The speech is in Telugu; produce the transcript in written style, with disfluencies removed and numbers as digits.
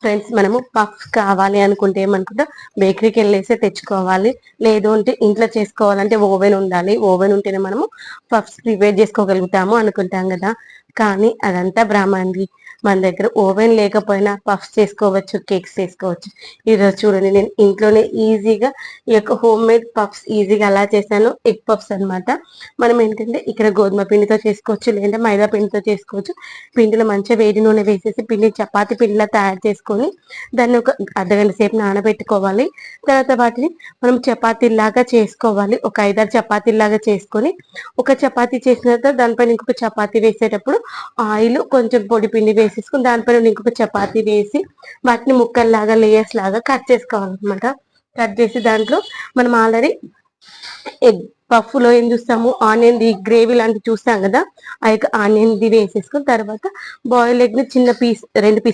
ఫ్రెండ్స్, మనము పఫ్స్ కావాలి అనుకుంటే ఏమనుకుంటా, బేకరీకి వెళ్ళేసి తెచ్చుకోవాలి. లేదు అంటే ఇంట్లో చేసుకోవాలంటే ఓవెన్ ఉండాలి. ఓవెన్ ఉంటేనే మనము పఫ్స్ ప్రిపేర్ చేసుకోగలుగుతాము అనుకుంటాం కదా. కానీ అదంతా భ్రమండి. మన దగ్గర ఓవెన్ లేకపోయినా పఫ్స్ చేసుకోవచ్చు, కేక్స్ చేసుకోవచ్చు. ఈరోజు చూడండి, నేను ఇంట్లోనే ఈజీగా ఈ యొక్క హోమ్ మేడ్ పఫ్స్ ఈజీగా అలా చేశాను. ఎగ్ పఫ్స్ అనమాట. మనం ఏంటంటే ఇక్కడ గోధుమ పిండితో చేసుకోవచ్చు, లేదంటే మైదా పిండితో చేసుకోవచ్చు. పిండిలో మంచిగా వేడి నూనె వేసేసి పిండి చపాతీ పిండిలా తయారు చేసుకొని దాన్ని ఒక అర్ధగంట సేపు నానబెట్టుకోవాలి. తర్వాత వాటిని మనం చపాతీలాగా చేసుకోవాలి. ఒక 5-6 చపాతీలాగా చేసుకొని, ఒక చపాతీ చేసిన తర్వాత దానిపైన ఇంకొక చపాతీ వేసేటప్పుడు ఆయిల్ కొంచెం పొడి పిండి వేసేసుకుని దానిపైన ఇంకొక చపాతీ వేసి వాటిని ముక్కల్లాగా లేయర్స్ లాగా కట్ చేసుకోవాలన్నమాట. కట్ చేసి దాంట్లో మనం ఆల్రెడీ ఎగ్ పఫ్ లో ఏం చూస్తాము, ఆనియన్ ది గ్రేవీ లాంటివి చూస్తాం కదా, ఆ యొక్క ఆనియన్ ది వేసేసుకుని తర్వాత బాయిల్ ఎగ్ ని చిన్న పీస్ 2 పీస్